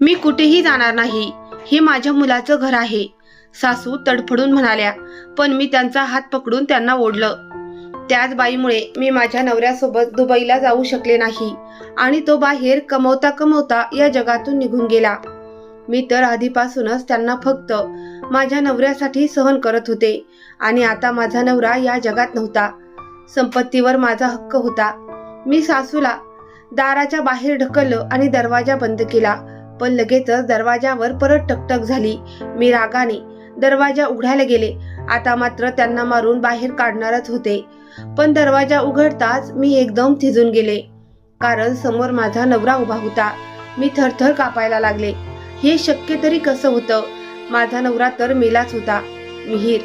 मी कुठेही जाणार नाही, हे माझ्या मुलाचं घर आहे, सासू तडफडून म्हणाल्या. पण मी त्यांचा हात पकडून त्यांना ओढलं. त्याच बाईमुळे मी माझ्या नवऱ्यासोबत दुबईला जाऊ शकले नाही आणि तो बाहेर कमवता कमवता या जगातून निघून गेला. मी तर आधीपासूनच त्यांना फक्त माझ्या नवऱ्यासाठी सहन करत होते आणि आता माझा नवरा या जगात नव्हता. संपत्तीवर माझा हक्क होता. मी सासूला दाराच्या बाहेर ढकललं आणि दरवाजा बंद केला, पण लगेचच दरवाजावर परत टकटक झाली. मी रागाने दरवाजा उघडायला गेले. आता मात्र त्यांना मारून बाहेर काढणारच होते, पण दरवाजा उघडताच मी एकदम थिजून गेले, कारण समोर माझा नवरा उभा होता. मी थरथर कापायला लागले. हे शक्य तरी कसं होतं? माझा नवरा तर मेलाच होता. मिहीर.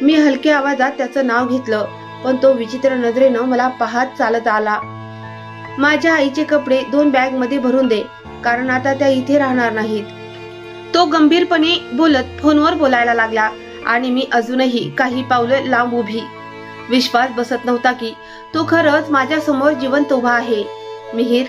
मी हलक्या आवाजात त्याचं नाव घेतलं, पण तो विचित्र नजरेनं मला पाहत चालत आला. माझ्या आईचे कपडे 2 बॅग मध्ये भरून दे, कारण आता त्या इथे राहणार नाहीत. तो गंभीरपणे बोलत फोनवर बोलायला लागला आणि मी अजूनही काही पावलं लांब उभी. विश्वास बसत नव्हता की तो खरंच माझ्या समोर जिवंत उभा आहे. मिहीर.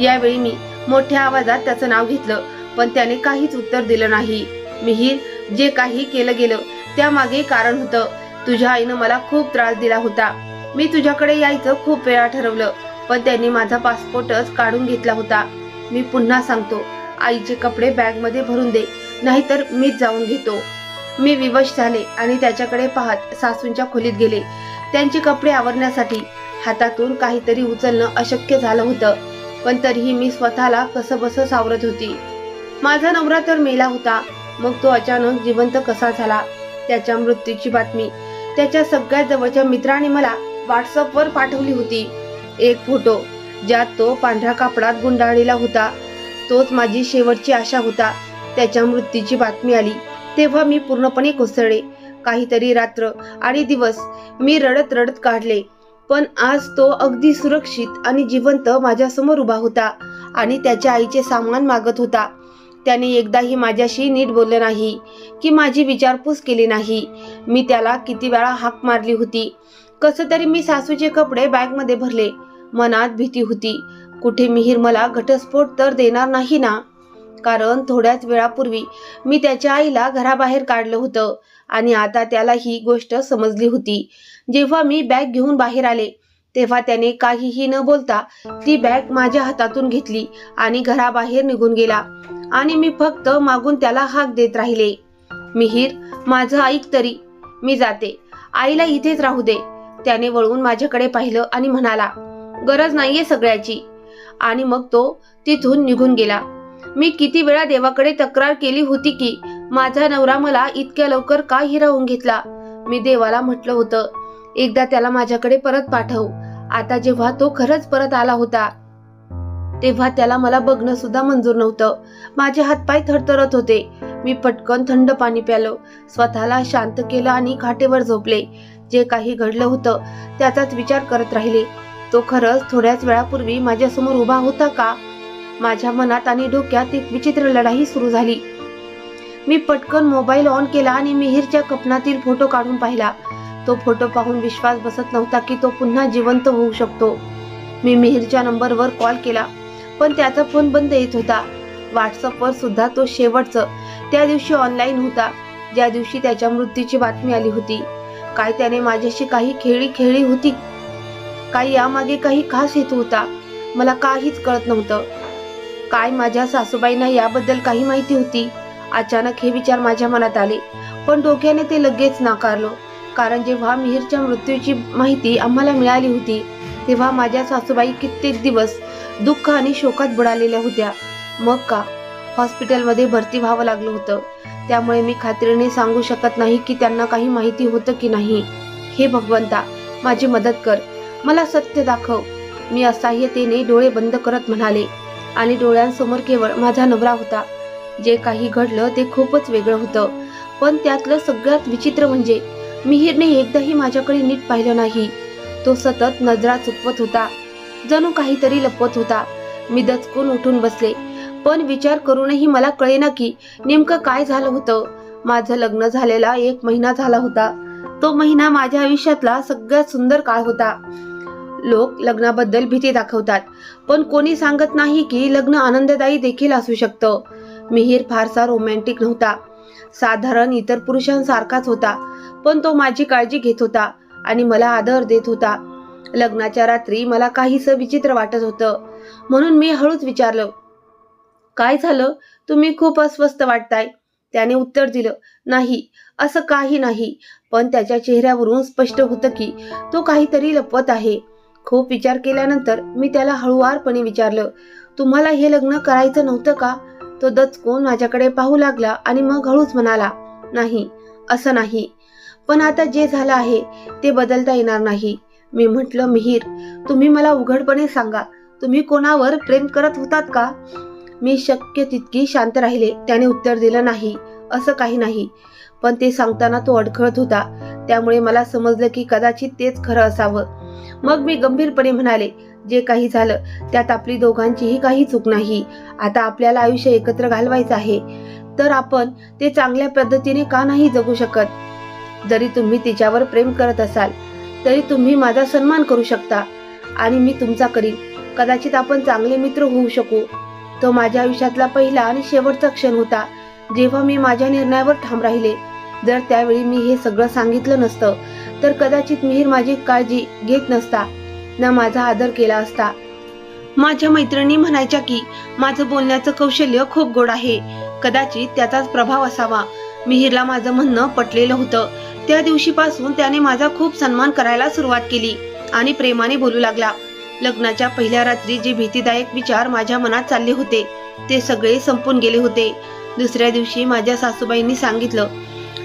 यावेळी मी मोठ्या आवाजात त्याचं नाव घेतलं, पण त्याने काहीच उत्तर दिलं नाही. मिहीर, जे काही केलं गेलं त्यामागे कारण होतं. तुझ्या आईनं मला खूप त्रास दिला होता. मी तुझ्याकडे यायचं खूप वेळा ठरवलं, पण त्यांनी माझा पासपोर्टच काढून घेतला होता. मी पुन्हा सांगतो, आईचे कपडे बॅग मध्ये भरून दे, नाहीतर मीच जाऊन घेतो. मी विवश झाले आणि त्याच्याकडे पाहत सासूंच्या खोलीत गेले. त्यांचे कपडे आवरण्यासाठी हातातून काहीतरी उचलणं अशक्य झालं होतं, पण तरीही मी स्वतःला कसंबसं सावरत होती. माझा नवरा तर मेला होता, मग तो अचानक जिवंत कसा झाला? त्याच्या मृत्यूची बातमी त्याच्या सगळ्यात जवळच्या मित्राने मला व्हॉट्सअपवर पाठवली होती. एक फोटो ज्यात तो पांढऱ्या कापडात गुंडाळलेला होता. तोच माझी शेवटची आशा होता. त्याच्या मृत्यूची बातमी आली तेव्हा मी पूर्णपणे कोसळले. काहीतरी रात्र आणि दिवस मी रडत रडत काढले, पण आज तो अगदी सुरक्षित आणि जिवंत माझ्या समोर उभा होता आणि त्याच्या आईचे सामान मागत होता. त्याने एकदाही माझ्याशी नीट बोललं नाही की माझी विचारपूस केली नाही. मी त्याला किती वेळा हाक मारली होती. कसं तरी मी सासूचे कपडे बॅगमध्ये भरले. मनात भीती होती, कुठे मिहीर मला घटस्फोट तर देणार नाही ना? कारण थोड्याच वेळापूर्वी मी त्याच्या आईला घराबाहेर काढलं होतं आणि आता त्याला ही गोष्ट समजली होती. जेव्हा मी बॅग घेऊन बाहेर आले तेव्हा त्याने काहीही न बोलता ती बॅग माझ्या हातातून घेतली आणि घराबाहेर निघून गेला आणि मी फक्त मागून त्याला हाक देत राहिले. मिहीर, माझं ऐक तरी, मी जाते. आईला इथेच राहू दे. त्याने वळून माझ्याकडे पाहिलं आणि म्हणाला, गरज नाहीये सगळ्याची. आणि मग तो तिथून निघून गेला. मी किती वेळा देवाकडे तक्रार केली होती की माझा नवरा मला इतक्या लवकर का हिरावून घेतला. मी देवाला म्हटलं होतं, एकदा त्याला माझ्याकडे परत पाठव. आता जेव्हा तो खरंच परत आला होता तेव्हा त्याला मला बघणं सुद्धा मंजूर नव्हतं. माझे हातपाय थरथरत होते. मी पटकन थंड पाणी प्यालो, स्वतःला शांत केलं आणि खाटेवर झोपले. जे काही घडलं होतं त्याचाच विचार करत राहिले. तो खरंच थोड्याच वेळापूर्वी माझ्यासमोर उभा होता का? माझ्या मनात आणि डोक्यात एक विचित्र लढाई सुरू झाली. मी पटकन मोबाईल ऑन केला आणि मिहीरच्या कपनातील फोटो काढून पाहिला. तो फोटो पाहून विश्वास बसत नव्हता की तो पुन्हा जिवंत होऊ शकतो. मी मिहीरच्या नंबरवर कॉल केला, पण त्याचा फोन बंद येत होता. व्हॉट्सअपवर सुद्धा तो शेवटचं त्या दिवशी ऑनलाईन होता, ज्या दिवशी त्याच्या मृत्यूची बातमी आली होती. काय त्याने माझ्याशी काही खेळी खेळली होती? काय यामागे काही खास हेतू होता? मला काहीच कळत नव्हतं. काय माझ्या सासूबाईंना याबद्दल काही माहिती होती? अचानक हे विचार माझ्या मनात आले, पण डोक्याने ते लगेच नाकारलो. कारण जेव्हा मिहीरच्या मृत्यूची माहिती आम्हाला मिळाली होती तेव्हा माझ्या सासूबाई कित्येक दिवस दुःख आणि शोकात बुडालेल्या होत्या. मग का हॉस्पिटलमध्ये भरती व्हावं लागलं होतं. त्यामुळे मी खात्रीने सांगू शकत नाही की त्यांना काही माहिती होतं की नाही. हे भगवंता, माझी मदत कर, मला सत्य दाखव. मी असहाय्यतेने डोळे बंद करत म्हणाले आणि डोळ्यांसमोर केवळ माझा नवरा होता. जे काही घडलं ते खूपच वेगळं होतं, पण त्यातलं सगळ्यात विचित्र म्हणजे मिहीरने एकदाही माझ्याकडे नीट पाहिलं नाही. तो सतत नजरा चुकवत होता, जणू काहीतरी लपवत होता. मी दचकून उठून बसले, पण विचार करूनही मला कळेना की नेमकं काय झालं होतं. माझं लग्न झालेला 1 महिना झाला होता. तो महिना माझ्या आयुष्यातला सगळ्यात सुंदर काळ होता. लोक लग्नाबद्दल भीती दाखवतात, पण कोणी सांगत नाही की लग्न आनंददायी देखील असू शकतं. मिहीर फारसा रोमॅन्टिक नव्हता. साधारण इतर पुरुषांसारखाच होता, पण तो माझी काळजी घेत होता आणि मला आदर देत होता. लग्नाच्या रात्री मला काहीसं विचित्र वाटत होतं, म्हणून मी हळूच विचारलं, काय झालं? तुम्ही खूप अस्वस्थ वाटताय. त्याने उत्तर दिलं, नाही, असं काही नाही. पण त्याच्या चेहऱ्यावरून स्पष्ट होतं की तो काहीतरी लपवत आहे. खूप विचार केल्यानंतर मी त्याला हळुवारपणे विचारलं, तुम्हाला हे लग्न करायचं नव्हतं का? तो दचकून माझ्याकडे पाहू लागला आणि मग हळूच म्हणाला, नाही, असं नाही. पण आता जे झालं आहे ते बदलता येणार नाही. मी म्हटलं, मिहीर, तुम्ही मला उघडपणे सांगा, तुम्ही कोणावर प्रेम करत होतात का? मी शक्य तितकी शांत राहिले. त्याने उत्तर दिलं, नाही, असं काही नाही. पण ते सांगताना तो अडखळत होता, त्यामुळे मला समजलं की कदाचित तेच खरं असावं. मग मी गंभीरपणे म्हणाले, जे काही झालं त्यात आपली दोघांचीही काही चूक नाही. आता आपल्याला आयुष्य एकत्र घालवायचं आहे, तर आपण ते चांगल्या पद्धतीने का नाही जगू शकत? जरी तुम्ही तिच्यावर प्रेम करत असाल तरी तुम्ही माझा सन्मान करू शकता आणि मी तुमचा करीन. कदाचित आपण चांगले मित्र होऊ शकू. तो माझ्या आयुष्यातला पहिला आणि शेवटचा क्षण होता जेव्हा मी माझ्या निर्णयावर ठाम राहिले. जर त्यावेळी मी हे सगळं सांगितलं नसतं तर कदाचित मिहीर माझी काळजी घेत नसता, ना माझा आदर केला असता. माझ्या मैत्रिणी म्हणायच्या की माझं बोलण्याचं कौशल्य खूप गोड आहे. कदाचित त्याचाच प्रभाव असावा. मिहीरला माझं म्हणणं पटलेलं होतं. त्या दिवशीपासून त्याने माझा खूप सन्मान करायला सुरुवात केली आणि प्रेमाने बोलू लागला. लग्नाच्या पहिल्या रात्री जे भीतीदायक विचार माझ्या मनात चालले होते ते सगळे संपून गेले होते. दुसऱ्या दिवशी माझ्या सासूबाईंनी सांगितलं,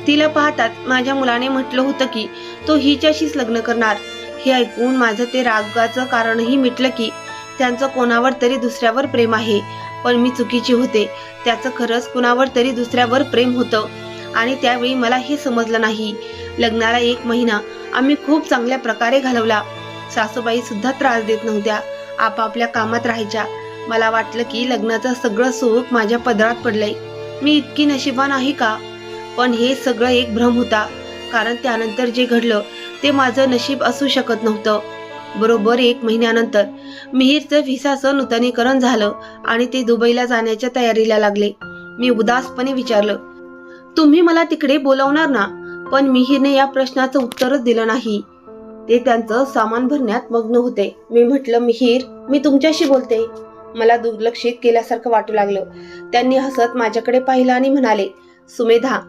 तिला पाहताच माझ्या मुलाने म्हटलं होतं की तो हिच्याशीच लग्न करणार. हे ऐकून माझं ते रागाचं कारणही मिटलं की त्यांचं कोणावर तरी दुसऱ्यावर प्रेम आहे. पण मी चुकीची होते. त्याचं खरंच कुणावर तरी दुसऱ्यावर प्रेम होतं आणि त्यावेळी मला हे समजलं नाही. लग्नाला 1 महिना आम्ही खूप चांगल्या प्रकारे घालवला. सासूबाई सुद्धा त्रास देत नव्हत्या, आपापल्या कामात राहायच्या. मला वाटलं की लग्नाचं सगळं सुख माझ्या पदरात पडलंय. मी इतकी नशिबान आहे का? पण हे सगळं एक भ्रम होता, कारण त्यानंतर जे घडलं ते माझं नशीब असू शकत नव्हतं. बरोबर 1 महिन्यानंतर मिहीरचं व्हिसाचं नूतनीकरण झालं आणि ते दुबईला जाण्याच्या तयारीला लागले. मी उदासपणे विचारलं, तुम्ही मला तिकडे बोलावणार ना? पण मिहीरने या प्रश्नाचं उत्तरच दिलं नाही. ते त्यांचं सामान भरण्यात मग्न होते. मी म्हटलं, मिहीर, मी तुमच्याशी बोलते. मला दुर्लक्षित केल्यासारखं वाटू लागलं. त्यांनी हसत माझ्याकडे पाहिलं आणि म्हणाले, सुमेधा,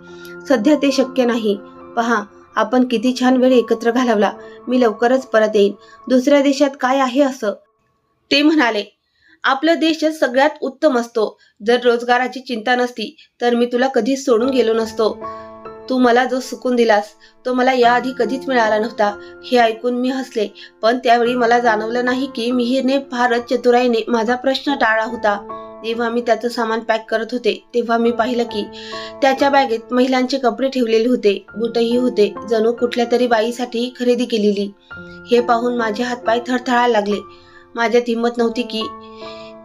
सध्या ते शक्य नाही. पहा, आपण किती छान वेळ एकत्र घालवला. मी लवकरच परत येईन. दुसऱ्या देशात काय आहे असं? ते म्हणाले, आपला देशच सगळ्यात उत्तम असतो. जर रोजगाराची चिंता नसती तर मी तुला कधीच सोडून गेलो नसतो. तू मला जो सुकून दिलास तो मला याआधी कधीच मिळाला नव्हता. हे ऐकून मी हसले, पण त्यावेळी मला जाणवलं नाही की मिहीरने फारच चतुराईने माझा प्रश्न टाळला होता. जेव्हा मी त्याचं सामान पॅक करत होते तेव्हा मी पाहिलं की त्याच्या बॅगेत महिलांचे कपडे ठेवलेले होते, बुटही होते, जणू कुठल्या तरी बाईसाठी खरेदी केलेली. हे पाहून माझे हातपाय थरथरायला लागले. माझ्यात हिंमत नव्हती की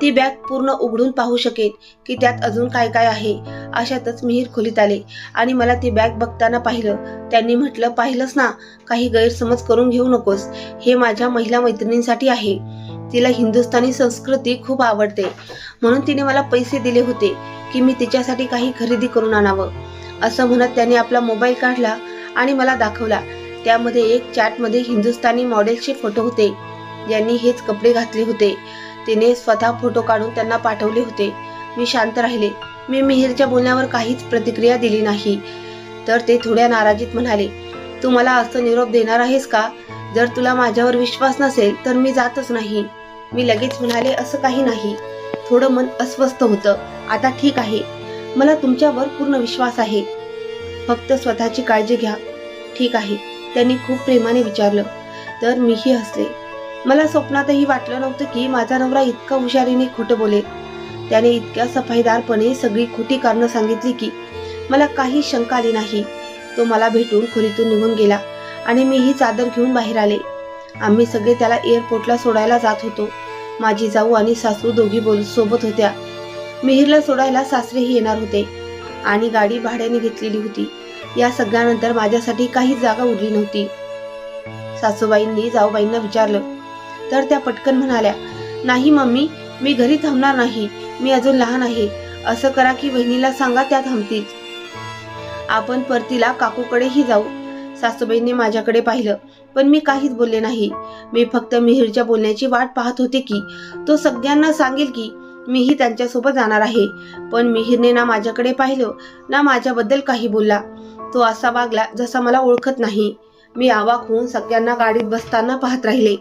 ती बॅग पूर्ण उघडून पाहू शकेन की त्यात अजून काय काय आहे. अशातच मिहीर खोलीत आले आणि मला ती बॅग बघताना पाहिलं. त्यांनी म्हटलं, पाहिलंस ना, काही गैरसमज करून घेऊ नकोस. हे माझ्या महिला मैत्रिणींसाठी आहे. तिला हिंदुस्थानी संस्कृती खूप आवडते, म्हणून तिने मला पैसे दिले होते की मी तिच्यासाठी काही खरेदी करून आणावं. असं म्हणत त्याने आपला मोबाईल काढला आणि मला दाखवला. त्यामध्ये एक चॅटमध्ये हिंदुस्थानी मॉडेल्सचे फोटो होते ज्यांनी हेच कपडे घातले होते. तिने स्वतः फोटो काढून त्यांना पाठवले होते. मी शांत राहिले. मी मिहीरच्या बोलण्यावर काहीच प्रतिक्रिया दिली नाही. तर ते थोड्या नाराजीत म्हणाले, तू मला असं निरोप देणार आहेस का? जर तुला माझ्यावर विश्वास नसेल तर मी जातच नाही. मी लगेच म्हणाले, असं काही नाही. थोडं मन अस्वस्थ होतं. आता ठीक आहे, मला तुमच्यावर पूर्ण विश्वास आहे. फक्त स्वतःची काळजी घ्या. ठीक आहे, त्यांनी खूप प्रेमाने विचारलं. तर मीही हसले. मला स्वप्नातही वाटलं नव्हतं की माझा नवरा इतका हुशारीने खोटं बोलेल. त्याने इतक्या सफाईदारपणे सगळी खोटी कारणं सांगितली की मला काही शंका आली नाही. तो मला भेटून खोलीतून निघून गेला आणि मीही चादर घेऊन बाहेर आले. आम्ही सगळे त्याला एअरपोर्टला सोडायला जात होतो. माझी जाऊ आणि सासू दोघी सोबत होत्या. मिहीरला सोडायला सासरेही येणार होते आणि गाडी भाड्याने घेतलेली होती. या सगळ्यानंतर माझ्यासाठी काही जागा उरली नव्हती. सासूबाईंनी जाऊबाईंना विचारलं तर त्या पटकन म्हणाल्या, नाही मम्मी, मी घरी थांबणार नाही. मी अजून लहान आहे असं करा की बहिणीला सांगा, त्या थांबतील. आपण परतीला काकूकडेही जाऊ. सासूबाईंनी माझ्याकडे पाहिलं, पण मी काहीच बोलले नाही. मी फक्त मिहिरच्या बोलण्याची वाट पाहत होते की तो सगळ्यांना सांगेल की मीही त्यांच्यासोबत जाणार आहे. पण मिहिरने ना माझ्याकडे पाहिलं ना माझ्याबद्दल काही बोलला. तो असा वागला जसा मला ओळखत नाही. मी अवाक होऊन सगळ्यांना गाडीत बसताना पाहत राहिले.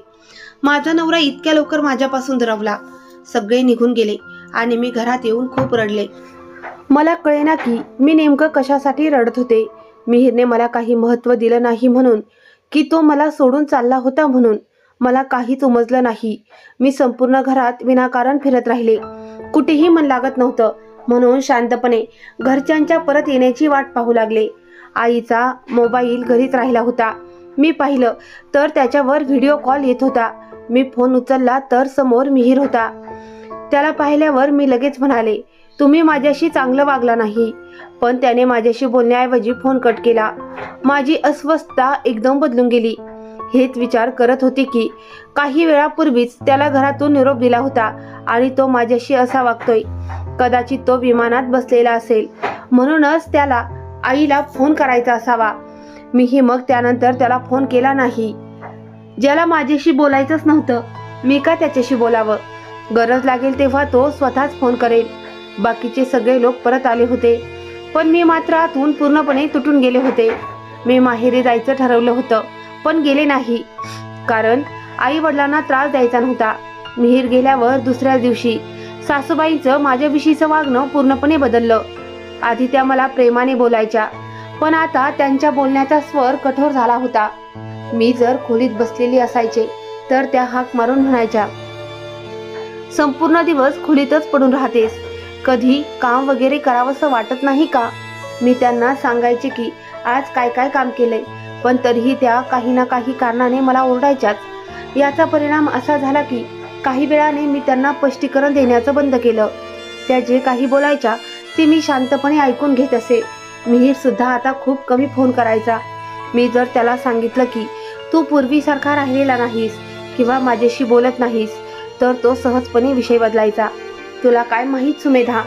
माझा नवरा इतक्या लवकर माझ्यापासून दुरावला. सगळे निघून गेले आणि मी घरात येऊन खूप रडले. मला कळेना की मी नेमकं कशासाठी रडत होते. मिहिरने मला काही महत्त्व दिलं नाही म्हणून, की तो मला सोडून चालला होता म्हणून. मला काहीच उमजलं नाही. मी संपूर्ण घरात विनाकारण फिरत राहिले. कुठेही मन लागत नव्हतं, म्हणून शांतपणे घरच्यांच्या परत येण्याची वाट पाहू लागले. आईचा मोबाईल घरीच राहिला होता. मी पाहिलं तर त्याच्यावर व्हिडिओ कॉल येत होता. मी फोन उचलला तर समोर मिहिर होता. त्याला पाहिल्यावर मी लगेच म्हणाले, तुम्ही माझ्याशी चांगलं वागला नाही. पण त्याने माझ्याशी बोलण्याऐवजी फोन कट केला. माझी अस्वस्थता एकदम बदलून गेली. हेच विचार करत होते की काही वेळापूर्वीच त्याला घरातून निरोप दिला होता आणि तो माझ्याशी असा वागतोय. कदाचित तो विमानात बसलेला असेल, म्हणूनच त्याला आईला फोन करायचा असावा. मीही मग त्यानंतर त्याला फोन केला नाही. ज्याला माझ्याशी बोलायचंच नव्हतं, मी का त्याच्याशी बोलावं? गरज लागेल तेव्हा तो स्वतःच फोन करेल. बाकीचे सगळे लोक परत आले होते, पण मी मात्र आतून पूर्णपणे तुटून गेले होते. मी माहेरी जायचं ठरवलं होतं, पण गेले नाही, कारण आई वडिलांना त्रास द्यायचा नव्हता. मिहिर गेल्यावर दुसऱ्या दिवशी सासूबाईंचं माझ्याविषयीचं वागणं पूर्णपणे बदललं. आधी त्या मला प्रेमाने बोलायच्या, पण आता त्यांच्या बोलण्याचा स्वर कठोर झाला होता. मी जर खोलीत बसलेली असायचे तर त्या हाक मारून म्हणायच्या, संपूर्ण दिवस खोलीतच पडून राहतेस, कधी काम वगैरे करावंसं वाटत नाही का? मी त्यांना सांगायचे की आज काय काय काम केलंय, पण तरीही त्या काही ना काही कारणाने मला ओरडायच्याच. याचा परिणाम असा झाला की काही वेळाने मी त्यांना स्पष्टीकरण देण्याचं बंद केलं. त्या जे काही बोलायच्या ते मी शांतपणे ऐकून घेत असे. मिहिर सुद्धा आता खूप कमी फोन करायचा. मी जर त्याला सांगितलं की तू पूर्वीसारखा राहिलेला नाहीस किंवा माझ्याशी बोलत नाहीस, तर तो सहजपणे विषय बदलायचा. तुला काय माहीत सुमेधा,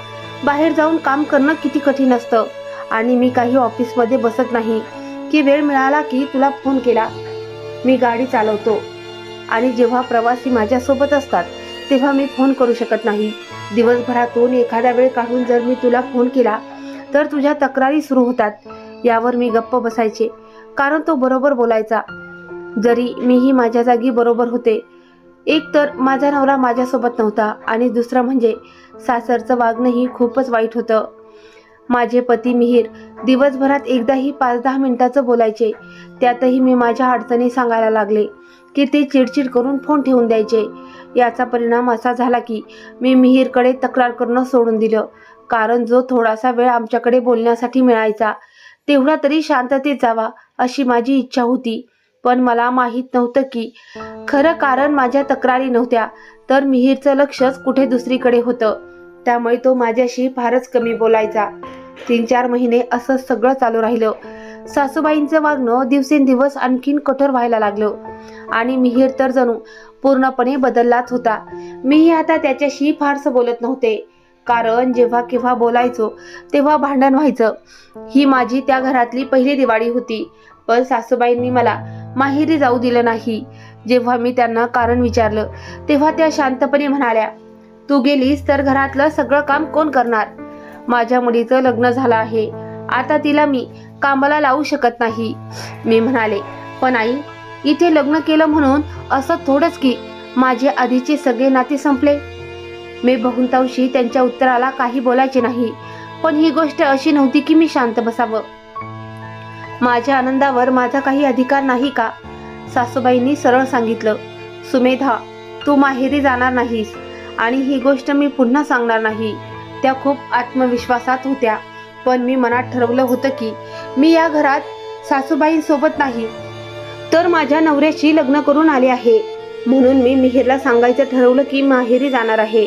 बाहेर जाऊन काम करणं किती कठीण असतं, आणि मी काही ऑफिसमध्ये बसत नाही की वेळ मिळाला की तुला फोन केला. मी गाडी चालवतो आणि जेव्हा प्रवासी माझ्यासोबत असतात तेव्हा मी फोन करू शकत नाही. दिवसभरातून एखादा वेळ काढून जर मी तुला फोन केला तर तुझ्या तक्रारी सुरू होतात. यावर मी गप्प बसायचे, कारण तो बरोबर बोलायचा, जरी मीही माझ्या जागी बरोबर होते. एक तर माझा नवरा माझ्यासोबत नव्हता आणि दुसरं म्हणजे सासरचं वागणंही खूपच वाईट होतं. माझे पती मिहिर दिवसभरात एकदाही 5-10 मिनिटाचं बोलायचे. त्यातही मी माझ्या अडचणी सांगायला लागले की ते चिडचिड करून फोन ठेवून द्यायचे. याचा परिणाम असा झाला की मी मिहिरकडे तक्रार करणं सोडून दिलं, कारण जो थोडासा वेळ आमच्याकडे बोलण्यासाठी मिळायचा तेवढा तरी शांततेत जावा अशी माझी इच्छा होती. पण मला माहीत नव्हतं की खरं कारण माझ्या तक्रारी नव्हत्या, तर मिहिरचं लक्षच कुठे दुसरीकडे होतं. त्यामुळे तो माझ्याशी फारच कमी बोलायचा. 3-4 महिने असं सगळं चालू राहिलं. सासूबाईंचं वागणं दिवसेंदिवस आणखीन कठोर व्हायला लागलं आणि मिहिर तर जणू पूर्णपणे बदललाच होता. मीही आता त्याच्याशी फारसं बोलत नव्हते, कारण जेव्हा केव्हा बोलायचो तेव्हा भांडण व्हायचं. ही माझी त्या घरातली पहिली दिवाळी होती. पण सासूबाईंनी मला माहेरी जाऊ दिलं नाही. जेव्हा मी त्यांना कारण विचारलं तेव्हा त्या शांतपणे म्हणाल्या, तू गेलीस तर घरातलं सगळं काम कोण करणार? माझ्या मुलीचं लग्न झालं आहे, आता तिला मी कामाला लावू शकत नाही. मी म्हणाले, पण आई, इथे लग्न केलं म्हणून असं थोडंच की माझे आधीचे सगळे नाते संपले? मी बहुतांशी त्यांच्या उत्तराला काही बोलायचे नाही, पण ही गोष्ट अशी नव्हती की मी शांत बसावं. माझ्या आनंदावर माझा काही अधिकार नाही का? सासूबाईंनी सरळ सांगितलं, सुमेधा, तू माहेरी जाणार नाहीस आणि ही गोष्ट मी पुन्हा सांगणार नाही. त्या खूप आत्मविश्वासात होत्या, पण मी मनात ठरवलं होतं की मी या घरात सासूबाईंसोबत नाही, तर माझ्या नवऱ्याशी लग्न करून आले आहे. म्हणून मी मिहिरला सांगायचं ठरवलं की माहेरी जाणार आहे.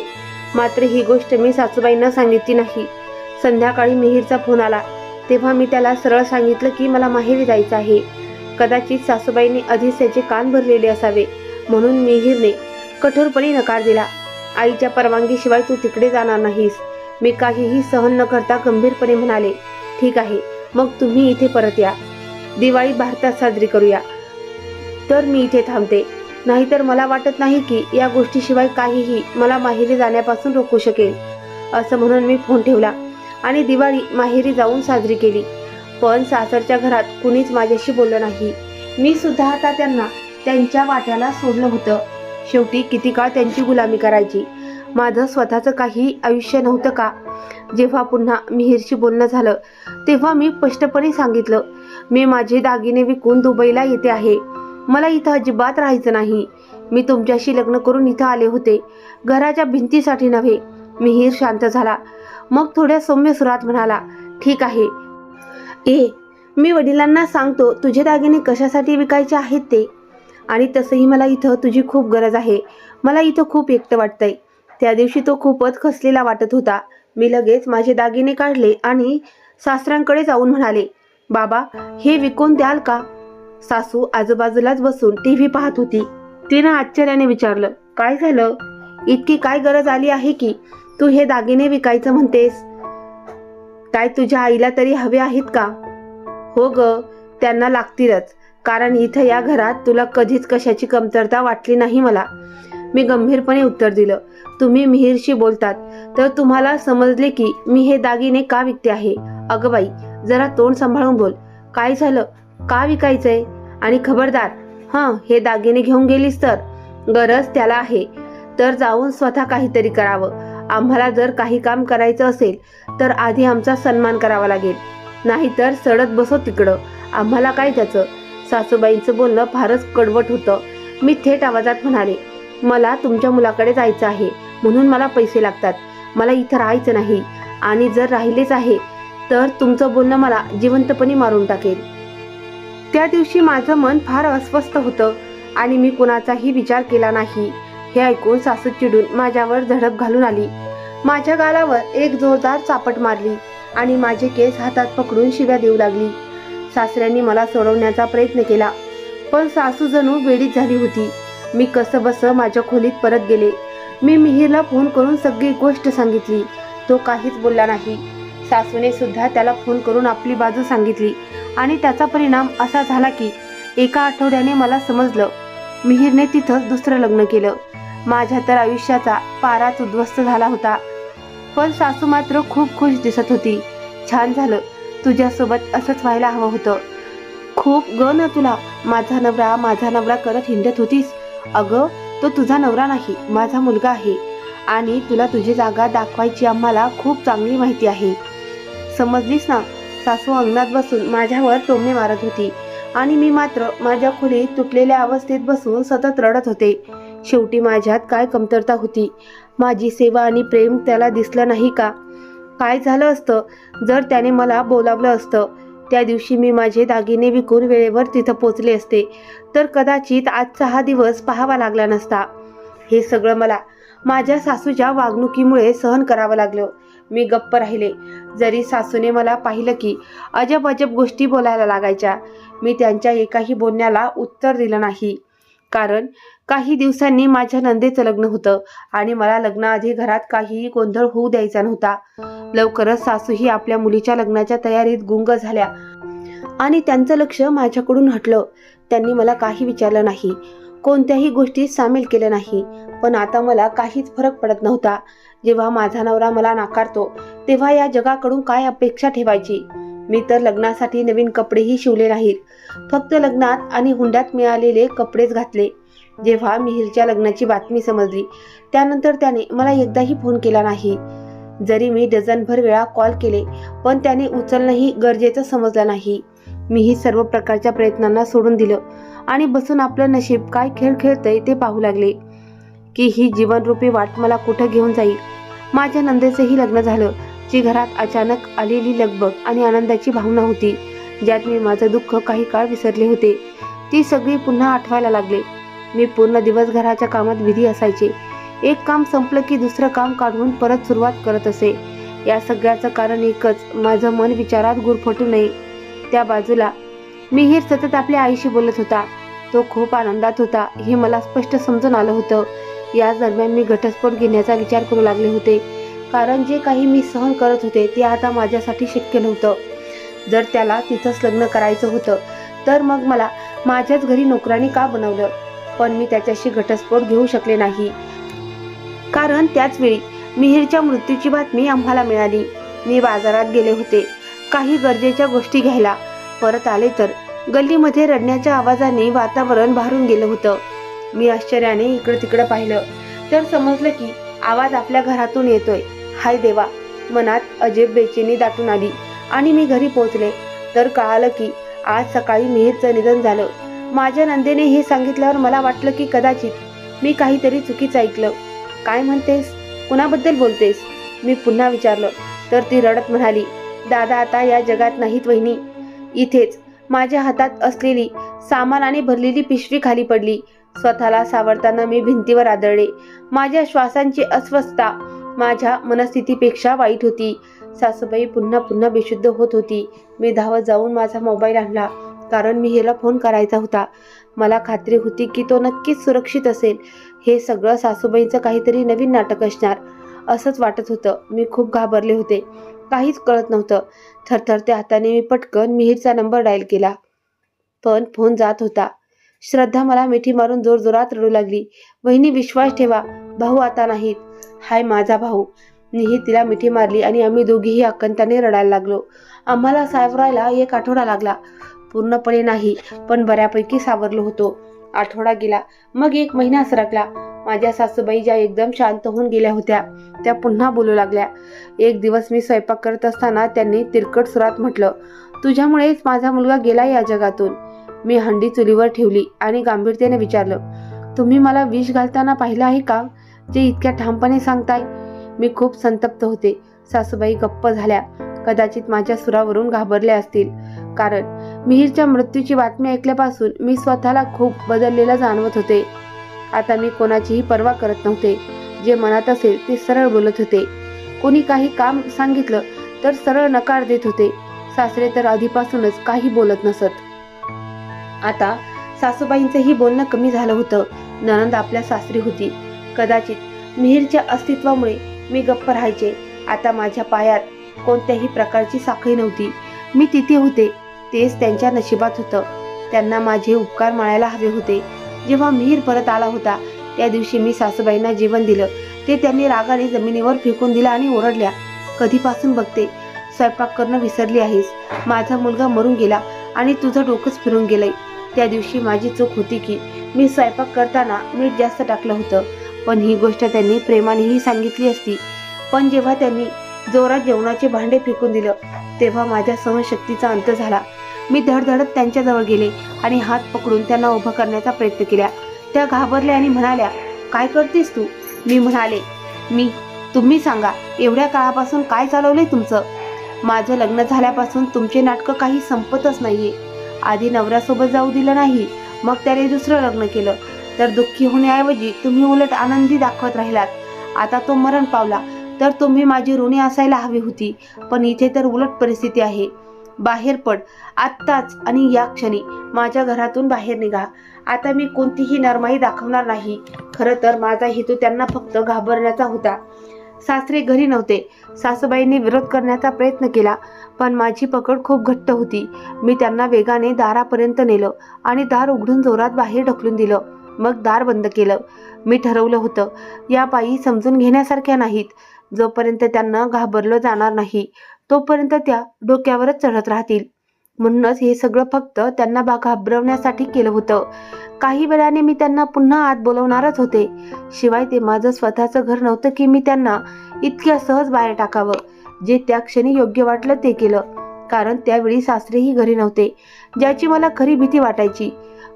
मात्र ही गोष्ट मी सासूबाईंना सांगितली नाही. संध्याकाळी मिहिरचा फोन आला तेव्हा मी त्याला सरळ सांगितलं की मला माहेरी जायचं आहे. कदाचित सासूबाईंनी आधीच त्याचे कान भरलेले असावे, म्हणून मिहिरने कठोरपणे नकार दिला. आईच्या परवानगीशिवाय तू तिकडे जाणार नाहीस. मी काहीही सहन न करता गंभीरपणे म्हणाले, ठीक आहे, मग तुम्ही इथे परत या. दिवाळी भारतात साजरी करूया. तर मी इथे थांबते. नाहीतर मला वाटत नाही की या गोष्टीशिवाय काहीही मला माहेरी जाण्यापासून रोखू शकेल. असं म्हणून मी फोन ठेवला आणि दिवाळी माहेरी जाऊन साजरी केली. पण सासरच्या घरात कुणीच माझ्याशी बोललं नाही. मी सुद्धा आता त्यांना त्यांच्या वाट्याला सोडलं होतं. शेवटी किती काळ त्यांची गुलामी करायची. माझं स्वतःचं काही आयुष्य नव्हतं का? जेव्हा पुन्हा मिहीरशी बोलणं झालं तेव्हा मी स्पष्टपणे सांगितलं, मी माझे दागिने विकून दुबईला येते आहे. मला इथं अजिबात राहायचं नाही. मी तुमच्याशी लग्न करून इथं आले होते, घराच्या भिंतीसाठी नव्हे. मिहीर शांत झाला. मग थोड्या सौम्य सुरात म्हणाला, ठीक आहे, मी वडिलांना सांगतो तुझे दागिने कशासाठी विकायचे आहेत ते. आणि तसंही मला इथं तुझी खूप गरज आहे. मला इथं खूप एकटं वाटतंय. त्या दिवशी तो खूपच खचलेला वाटत होता. मी लगेच माझे दागिने काढले आणि सासऱ्यांकडे जाऊन म्हणाले, बाबा, हे विकून द्याल का? सासू आजूबाजूलाच बसून टीव्ही पाहत होती. तिनं आश्चर्याने विचारलं, काय झालं? इतकी काय गरज आली आहे की तू हे दागिने विकायचं म्हणतेस? काय तुझ्या आईला तरी हवे आहेत का? हो ग, त्यांना लागतीलच, कारण इथं या घरात तुला कधीच कशाची कमतरता वाटली नाही मला. मी गंभीरपणे उत्तर दिलं, तुम्ही मिहीरशी बोलतात तर तुम्हाला समजले की मी हे दागिने का विकते आहे. अगं बाई, जरा तोंड सांभाळून बोल. काय झालं? का विकायचंय? आणि खबरदार, हे दागिने घेऊन गेलीस तर गरज त्याला आहे तर जाऊन स्वतः काहीतरी करावं. आम्हाला जर काही काम करायचं असेल तर आधी आमचा सन्मान करावा लागेल, नाहीतर सडत बसो तिकडं. आम्हाला काय त्याचं? सासूबाईंचं बोलणं फारच कडवट होतं. मी थेट आवाजात म्हणाले, मला तुमच्या मुलाकडे जायचं आहे म्हणून मला पैसे लागतात. मला इथं राहायचं नाही. आणि जर राहिलेच आहे तर तुमचं बोलणं मला जिवंतपणे मारून टाकेल. त्या दिवशी माझं मन फार अस्वस्थ होतं आणि मी कुणाचाही विचार केला नाही. हे ऐकून सासू चिडून माझ्यावर झडप घालून आली. माझ्या गालावर एक जोरदार चापट मारली आणि माझे केस हातात पकडून शिव्या देऊ लागली. सासऱ्यांनी मला सोडवण्याचा प्रयत्न केला, पण सासू जणू वेडीच झाली होती. मी कसं बसं माझ्या खोलीत परत गेले. मी मिहीरला फोन करून सगळी गोष्ट सांगितली. तो काहीच बोलला नाही. सासूने सुद्धा त्याला फोन करून आपली बाजू सांगितली आणि त्याचा परिणाम असा झाला की एका आठवड्याने मला समजलं मिहीरने तिथंच दुसरं लग्न केलं. माझ्या तर आयुष्याचा पाराच उद्ध्वस्त झाला होता. पण सासू मात्र खूप खुश दिसत होती. छान झालं, तुझ्यासोबत असंच व्हायला हवं होतं. खूप ग ना तुला, माझा नवरा करत हिंडत होतीस. अगं, तो तुझा नवरा नाही, माझा मुलगा आहे. आणि तुला तुझी जागा दाखवायची आम्हाला खूप चांगली माहिती आहे. समजलीस ना? सासू अंगणात बसून माझ्यावर टोमणे मारत होती आणि मी मात्र माझ्या खोलीत तुटलेल्या अवस्थेत बसून सतत रडत होते. शेवटी माझ्यात काय कमतरता होती? माझी सेवा आणि प्रेम त्याला दिसलं नाही का? काय झालं असतं जर त्याने मला बोलावलं असतं? त्या दिवशी मी माझे दागिने विकून वेळेवर तिथं पोचले असते तर कदाचित आजचा हा दिवस पाहावा लागला नसता. हे सगळं मला माझ्या सासूच्या वागणुकीमुळे सहन करावं लागलं. मी गप्प राहिले. जरी सासूने मला पाहिलं की अजब अजब गोष्टी बोलायला लागायच्या, मी त्यांच्या एकाही बोलण्याला उत्तर दिलं नाही. कारण काही दिवसांनी माझ्या नंदेचं लग्न होतं आणि मला लग्नाआधी घरात काहीही गोंधळ होऊ द्यायचा नव्हता. लवकरच सासूही आपल्या मुलीच्या लग्नाच्या तयारीत गुंग झाल्या आणि त्यांचं लक्ष माझ्याकडून हटलं. त्यांनी मला काही विचारलं नाही, कोणत्याही गोष्टीत सामील केलं नाही. पण आता मला काहीच फरक पडत नव्हता. जेव्हा माझा नवरा मला नाकारतो तेव्हा या जगाकडून काय अपेक्षा ठेवायची? मी तर लग्नासाठी नवीन कपडेही शिवले नाहीत, फक्त लग्नात आणि हुंड्यात मिळालेले कपडेच घातले. जेव्हा मिहीरच्या लग्नाची बातमी समजली त्यानंतर त्याने मला एकदाही फोन केला नाही. जरी मी डझनभर वेळा कॉल केले पण त्याने उचलणंही गरजेचं समजलं नाही. मीही सर्व प्रकारच्या प्रयत्नांना सोडून दिलं आणि बसून आपलं नशीब काय खेळ खेळतंय ते पाहू लागले की ही जीवनरूपी वाट मला कुठं घेऊन जाईल. माझ्या नंदेचंही लग्न झालं, जी घरात अचानक आलेली लगबग आणि आनंदाची भावना होती, ज्यात मी माझं दुःख काही काळ विसरले होते, ती सगळी पुन्हा आठवायला लागले. मी पूर्ण दिवस घराच्या कामात बिझी असायचे. एक काम संपलं की दुसरं काम काढून परत सुरुवात करत असे. या सगळ्याचं कारण एकच, माझं मन विचारात गुरफटू नये. त्या बाजूला मिहीर सतत आपल्या आईशी बोलत होता. तो खूप आनंदात होता हे मला स्पष्ट समजून आलं होतं. याच दरम्यान मी घटस्फोट घेण्याचा विचार करू लागले होते. कारण जे काही मी सहन करत होते ते आता माझ्यासाठी शक्य नव्हतं. जर त्याला तिथंच लग्न करायचं होतं तर मग मला माझ्याच घरी नोकरानी का बनवलं. पण मी त्याच्याशी घटस्फोट घेऊ शकले नाही, कारण त्याच वेळी मिहीरच्या मृत्यूची बातमी आम्हाला मिळाली. मी बाजारात गेले होते काही गरजेच्या गोष्टी घ्यायला. परत आले तर गल्लीमध्ये रडण्याच्या आवाजाने वातावरण भारून गेलं होतं. मी आश्चर्याने इकडं तिकडं पाहिलं तर समजलं की आवाज आपल्या घरातून येतोय. हाय देवा, मनात अजब बेचैनी दाटून आली आणि मी घरी पोहोचले तर कळालं की आज सकाळी मिहीरचं निधन झालं. माझ्या नंदेने हे सांगितल्यावर मला वाटलं की कदाचित मी काहीतरी चुकीचं ऐकलं. काय म्हणतेस, कुणाबद्दल बोलतेस, मी पुन्हा विचारलं तर ती रडत म्हणाली, दादा आता या जगात नाहीत वहिनी. इथेच माझ्या हातात असलेली सामानाने भरलेली पिशवी खाली पडली. स्वतःला सावरताना मी भिंतीवर आदळले. माझ्या श्वासांची अस्वस्थता माझ्या मनस्थितीपेक्षा वाईट होती. सासूबाई पुन्हा पुन्हा बेशुद्ध होत होती. मी धावत जाऊन माझा मोबाईल आणला, कारण मिहीरला फोन करायचा होता. मला खात्री होती की तो नक्कीच सुरक्षित असेल. हे सगळं सासूबाईंचं काहीतरी नवीन नाटक असणार असंच वाटत होतं. मी खूप घाबरले होते, काहीच कळत नव्हतं. थरथरत्या हाताने मी पटकन मिहीरचा नंबर डायल केला, पण फोन जात होता. श्रद्धा मला मिठी मारून जोरजोरात रडू लागली. वहिनी विश्वास ठेवा, भाऊ आता नाहीत. हाय माझा भाऊ. मीही तिला मिठी मारली आणि आम्ही दोघीही आकंताने रडायला लागलो. आम्हाला सावरायला 1 आठवडा लागला. पूर्णपणे नाही, पण बऱ्यापैकी सावरलो होतो. आठवडा गेला, मग 1 महिना सरकला. माझ्या सासूबाई ज्या एकदम शांत होऊन गेल्या होत्या त्या पुन्हा बोलू लागल्या. एक दिवस मी स्वयंपाक करत असताना त्यांनी तिरकट सुरात म्हटलं, तुझ्यामुळेच माझा मुलगा गेला या जगातून. मी हंडी चुलीवर ठेवली आणि गांभीर्याने विचारलं, तुम्ही मला विष घालताना पाहिलं आहे का, जे इतक्या ठामपणे सांगताय. मी खूप संतप्त होते. सासूबाई गप्प झाल्या. कदाचित माझ्या सुरावरून घाबरल्या असतील, कारण मिहीरच्या मृत्यूची बातमी ऐकल्यापासून मी स्वतःला खूप बदललेलं जाणवत होते. आता मी कोणाचीही पर्वा करत नव्हते. जे मनात असेल ते सरळ बोलत होते. कोणी काही काम सांगितलं तर सरळ नकार देत होते. सासरे तर आधीपासूनच काही बोलत नसत. आता सासूबाईंचंही बोलणं कमी झालं होतं. नणंद आपल्या सासरी होती. कदाचित मिहीरच्या अस्तित्वामुळे मी गप्प राहायचे. आता माझ्या पायात कोणत्याही प्रकारची साखळी नव्हती. मी तिथे होते, तेच त्यांच्या नशिबात होतं. त्यांना माझे उपकार मानायला हवे होते. जेव्हा मिहीर परत आला होता त्या दिवशी मी सासूबाईंना जेवण दिलं ते त्यांनी रागाने जमिनीवर फेकून दिलं आणि ओरडल्या, कधीपासून बघते, स्वयंपाक करणं विसरली आहेस. माझा मुलगा मरून गेला आणि तुझं डोकंच फिरून गेलंय. त्या दिवशी माझी चूक होती की मी स्वयंपाक करताना मीठ जास्त टाकलं होतं. पण ही गोष्ट त्यांनी प्रेमानेही सांगितली असती. पण जेव्हा त्यांनी जोरात जेवणाचे भांडे फेकून दिलं तेव्हा माझ्या सहनशक्तीचा अंत झाला. मी धडधडत त्यांच्याजवळ गेले आणि हात पकडून त्यांना उभं करण्याचा प्रयत्न केला. त्या घाबरल्या आणि म्हणाल्या, काय करतेस तू. मी म्हणाले, तुम्ही सांगा, एवढ्या काळापासून काय चालवलंय तुमचं. माझं लग्न झाल्यापासून तुमचे नाटकं काही संपतच नाहीये. आधी नवऱ्यासोबत जाऊ दिलं नाही, मग त्याने दुसरं लग्न केलं, तर दुःखी होण्याऐवजी तुम्ही उलट आनंदी दाखवत राहिलात. आता तो मरण पावला तर तुम्ही माझी ऋणी असायला हवी होती, पण इथे तर उलट परिस्थिती आहे. बाहेर पड आत्ताच आणि या क्षणी माझ्या घरातून बाहेर निघा. आता मी कोणतीही नरमाई दाखवणार नाही. खरं तर माझा हेतू त्यांना फक्त घाबरण्याचा होता. सासरे घरी नव्हते. सासूबाईंनी विरोध करण्याचा प्रयत्न केला, पण माझी पकड खूप घट्ट होती. मी त्यांना वेगाने दारापर्यंत नेलं आणि दार उघडून जोरात बाहेर ढकलून दिलं. मग दार बंद केलं. मी ठरवलं होतं, या बाई समजून घेण्यासारख्या नाहीत. जोपर्यंत त्यांना घाबरलं जाणार नाही तोपर्यंत त्या डोक्यावरच चढत राहतील. म्हणूनच हे सगळं फक्त त्यांना घाबरवण्यासाठी केलं होतं. काही वेळाने मी त्यांना पुन्हा आत बोलवणारच होते. शिवाय ते माझं स्वतःचं घर नव्हतं की मी त्यांना इतक्या सहज बाहेर टाकावं. जे त्या क्षणी योग्य वाटलं ते केलं, कारण त्यावेळी सासरेही घरी नव्हते, ज्याची मला खरी भीती वाटायची.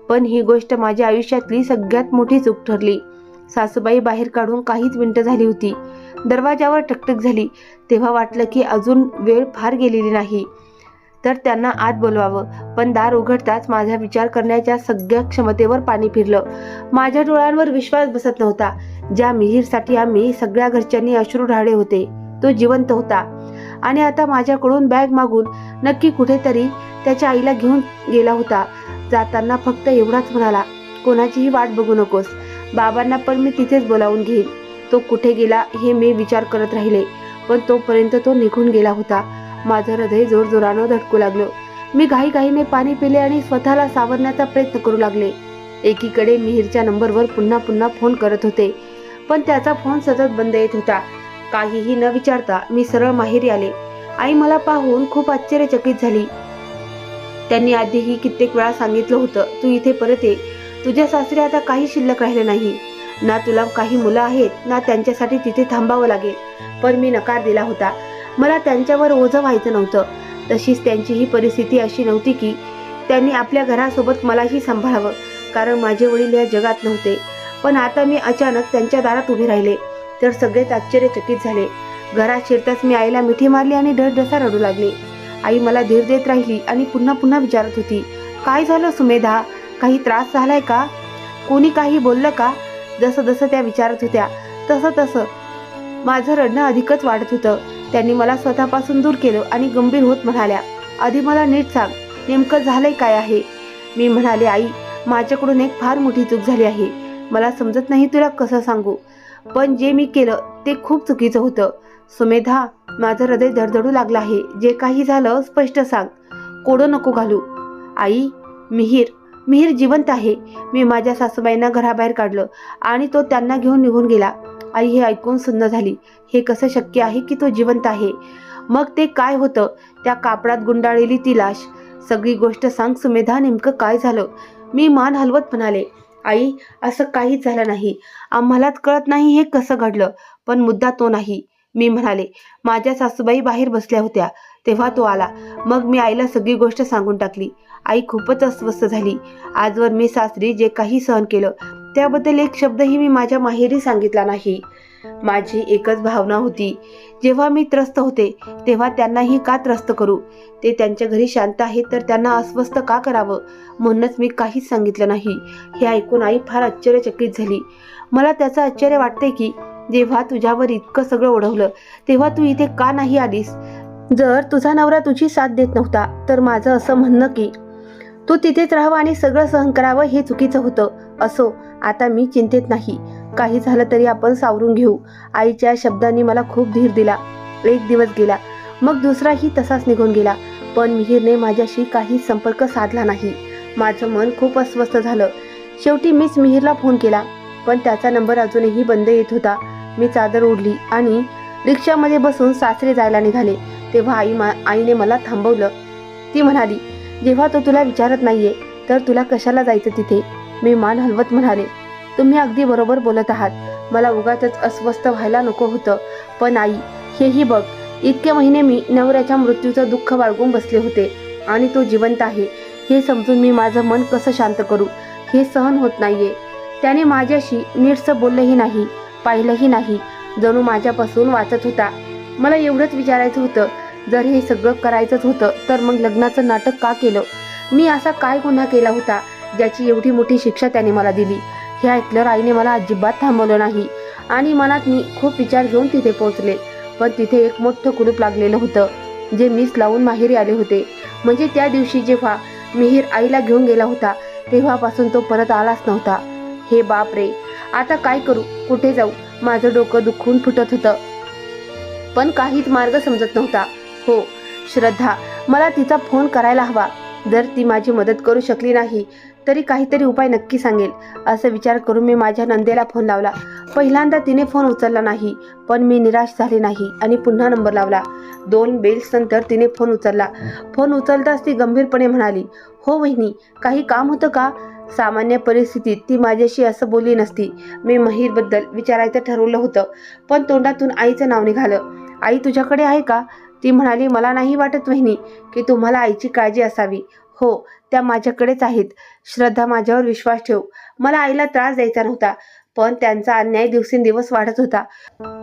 पण ही गोष्ट माझ्या आयुष्यातली सगळ्यात मोठी चूक ठरली. सासूबाई बाहेर काढून काहीच मिनिटं झाली होती. दरवाजावर टकटक झाली तेव्हा वाटलं की अजून वेळ फार गेलेली नाही, तर त्यांना आत बोलवावं. पण दार उघडताच माझा विचार करण्याच्या सगळ्या क्षमतेवर पाणी फिरलं. माझ्या डोळ्यांवर विश्वास बसत नव्हता. ज्या मिहीरसाठी आम्ही सगळ्या घरच्यांनी अश्रू ढाळले होते तो जिवंत होता आणि आता माझ्याकडून बॅग मागून नक्की कुठेतरी त्याच्या आईला घेऊन गेला होता. जाताना फक्त एवढाच म्हणाला, कोणाचीही वाट बघू नकोस. बाबांना पण मी तिथेच बोलावून घेईन. तो कुठे गेला हे मी विचार करत राहिले. पण तोपर्यंत तो निघून गेला होता. माझं हृदय जोरजोरानं धडकू लागलं. मी घाईघाईने पाणी पिले आणि स्वतःला सावरण्याचा प्रयत्न करू लागले. एकीकडे मिहीरच्या नंबरवर पुन्हा पुन्हा फोन करत होते, पण त्याचा फोन सतत बंद येत होता. काहीही न विचारता मी सरळ माहेरी आले. आई मला पाहून खूप आश्चर्यचकित झाली. त्यांनी आधीही कित्येक वेळा सांगितलं होतं, तू इथे परत ये. तुझ्या सासरी आता काही शिल्लक राहिले नाही. ना तुला काही मुलं आहेत, ना त्यांच्यासाठी तिथे थांबावं लागेल. पण मी नकार दिला होता. मला त्यांच्यावर ओझं व्हायचं नव्हतं. तशीच त्यांचीही परिस्थिती अशी नव्हती की त्यांनी आपल्या घरासोबत मलाही सांभाळावं, कारण माझे वडील या जगात नव्हते. पण आता मी अचानक त्यांच्या दारात उभे राहिले तर सगळेच आश्चर्यचकित झाले. घरात शिरताच मी आईला मिठी मारली आणि ढसढसा रडू लागले. आई मला धीर देत राहिली आणि पुन्हा पुन्हा विचारत होती, काय झालं सुमेधा? काही त्रास झालाय का? कोणी काही बोललं का? जसं जसं त्या विचारत होत्या तसं तसं माझं रडणं अधिकच वाढत होतं. त्यांनी मला स्वतःपासून दूर केलं आणि गंभीर होत म्हणाल्या, आधी मला नीट सांग, नेमकं झालंय काय आहे? मी म्हणाले, आई, माझ्याकडून एक फार मोठी चूक झाली आहे. मला समजत नाही तुला कसं सांगू, पण जे मी केलं ते खूप चुकीचं होतं. सुमेधा, माझं हृदय धडधडू लागलं आहे. जे काही झालं स्पष्ट सांग, कोडं नको घालू. आई, मिहीर जिवंत आहे. मी माझ्या सासूबाईंना घराबाहेर काढलं आणि तो त्यांना घेऊन निघून गेला. आई हे ऐकून सुन्न झाली. हे कसं शक्य आहे की तो जिवंत आहे? मग ते काय होतं? त्या कापडात गुंडाळलेली ती लाश? सगळी गोष्ट सांग सुमेधा, नेमकं काय झालं? मी मान हलवत म्हणाले, आई, असं काहीच झालं नाही. आम्हालाच कळत नाही हे कसं घडलं, पण मुद्दा तो नाही. मी म्हणाले, माझ्या सासूबाई बाहेर बसल्या होत्या तेव्हा तो आला. मग मी आईला सगळी गोष्ट सांगून टाकली. आई खूपच अस्वस्थ झाली. आजवर मी सासरी जे काही सहन केलं त्याबद्दल एक शब्दही मी माझ्या माहेरी सांगितला नाही. माझी एकच भावना होती, जेव्हा मी त्रस्त होते तेव्हा त्यांनाही का त्रस्त करू? ते त्यांच्या घरी शांत आहेत तर त्यांना अस्वस्थ का करावं? म्हणूनच मी काहीच सांगितलं नाही. हे ऐकून आई फार आश्चर्यचकित झाली. मला त्याचं आश्चर्य वाटते की जेव्हा तुझ्यावर इतकं सगळं ओढवलं तेव्हा तू इथे का नाही आलीस? जर तुझा नवरा तुझी साथ देत नव्हता तर माझं असं म्हणणं की तू तिथेच राहावं आणि सगळं सहन करावं हे चुकीचं होतं. असो, आता मी चिंतेत नाही. काही झालं तरी आपण सावरून घेऊ. आईच्या शब्दांनी मला खूप धीर दिला. एक दिवस गेला, मग दुसराही तसाच निघून गेला. पण मिहीरने माझ्याशी काही संपर्क साधला नाही. माझं मन खूप अस्वस्थ झालं. शेवटी मीच मिहीरला फोन केला, पण त्याचा नंबर अजूनही बंद येत होता. मी चादर ओढली आणि रिक्षामध्ये बसून सासरे जायला निघाले तेव्हा आईने मला थांबवलं. ती म्हणाली, जेव्हा तो तुला विचारत नाहीये तर तुला कशाला जायचं तिथे? मी मान हलवत म्हणाले, तुम्ही अगदी बरोबर बोलत आहात. मला उगाचच अस्वस्थ व्हायला नको होतं. पण आई, हेही बघ, इतके महिने मी नवऱ्याच्या मृत्यूचं दुःख बाळगून बसले होते आणि तो जिवंत आहे हे समजून मी माझं मन कसं शांत करू? हे सहन होत नाहीये. त्याने माझ्याशी नीटसं बोललंही नाही, पाहिलंही नाही, जणू माझ्यापासून वाचत होता. मला एवढंच विचारायचं होतं, जर हे सगळं करायचंच होतं तर मग लग्नाचं नाटक का केलं? मी असा काय गुन्हा केला होता ज्याची एवढी मोठी शिक्षा त्याने मला दिली? हे ऐकल्यावर आईने मला अजिबात थांबवलं नाही आणि मनात मी खूप विचार घेऊन तिथे पोहोचले. पण तिथे एक मोठं कुलूप लागलेलं होतं, जे मीच लावून माहेरी आले होते. म्हणजे त्या दिवशी जेव्हा मिहीर आईला घेऊन गेला होता तेव्हापासून तो परत आलाच नव्हता. हे बाप रे, आता काय करू? कुठे जाऊ? माझं डोकं दुखून फुटत होतं, पण काहीच मार्ग समजत नव्हता. हो, श्रद्धा, मला तिचा फोन करायला हवा. जर ती माझी मदत करू शकली नाही तरी काहीतरी उपाय नक्की सांगेल, असं विचार करून मी माझ्या नंदेला फोन लावला. पहिल्यांदा तिने फोन उचलला नाही, पण मी निराश झाले नाही आणि पुन्हा नंबर लावला. 2 बेल्स नंतर तिने फोन उचलला. फोन उचलताच ती गंभीरपणे म्हणाली, हो वहिनी, काही काम होतं का? सामान्य परिस्थितीत ती माझ्याशी असं बोलली नसती. मी मिहीरबद्दल विचारायचं ठरवलं होतं, पण तोंडातून आईचं नाव निघालं. आई तुझ्याकडे आहे का? ती म्हणाली, मला नाही वाटत वहिनी की तुम्हाला आईची काळजी असावी. हो, त्या माझ्याकडेच आहेत. श्रद्धा, माझ्यावर विश्वास ठेव. मला आईला त्रास द्यायचा नव्हता, पण त्यांचा अन्याय दिवसेंदिवस वाढत होता.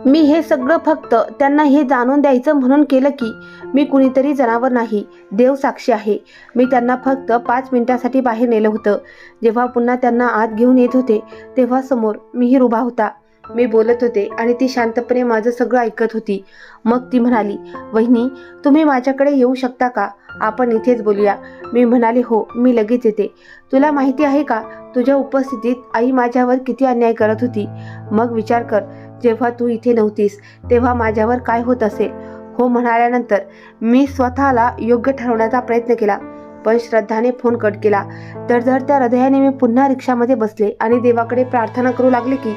मी हे सगळं फक्त त्यांना हे जाणून द्यायचं म्हणून केलं की मी कुणीतरी जनावर नाही. देव साक्षी आहे. मी त्यांना फक्त 5 मिनिटासाठी बाहेर नेलं होतं. जेव्हा पुन्हा त्यांना आत घेऊन येत होते तेव्हा समोर मिहीर उभा होता. मी बोलत होते आणि ती शांतपणे माझं सगळं ऐकत होती. मग ती म्हणाली, वहिनी, तुम्ही माझ्याकडे येऊ शकता का? आपण इथेच बोलूया. मी म्हणाले, हो, मी लगेच येते. तुला माहिती आहे का, तुझ्या उपस्थितीत आई माझ्यावर किती अन्याय करत होती? मग विचार कर, जेव्हा तू इथे नव्हतीस तेव्हा माझ्यावर काय होत असेल. हो म्हणाल्यानंतर मी स्वतःला योग्य ठरवण्याचा प्रयत्न केला, पण श्रद्धाने फोन कट केला. धडधडत्या हृदयाने मी पुन्हा रिक्षामध्ये बसले आणि देवाकडे प्रार्थना करू लागले की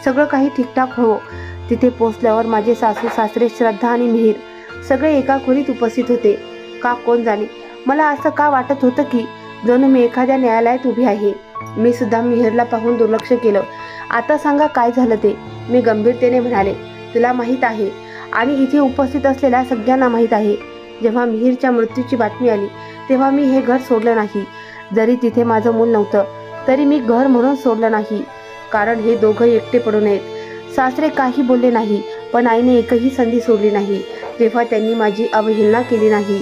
सगळं काही ठीकठाक हो. तिथे पोहोचल्यावर माझे सासू सासरे, श्रद्धा आणि मिहीर सगळे एका खोलीत उपस्थित होते. का कोण जाणे, मला असं का वाटत होतं की जणू मी एखाद्या न्यायालयात उभी आहे. मी सुद्धा मिहीरला पाहून दुर्लक्ष केलं. आता सांगा काय झालं ते, मी गंभीरतेने म्हणाले. तुला माहीत आहे आणि इथे उपस्थित असलेल्या सगळ्यांना माहीत आहे, जेव्हा मिहीरच्या मृत्यूची बातमी आली तेव्हा मी हे घर सोडलं नाही. जरी तिथे माझं मूल नव्हतं तरी मी घर म्हणून सोडलं नाही, कारण हे दोघं एकटे पडू नयेत. सासरे काही बोलले नाही, पण आईने एकही संधी सोडली नाही जेव्हा त्यांनी माझी अवहेलना केली नाही.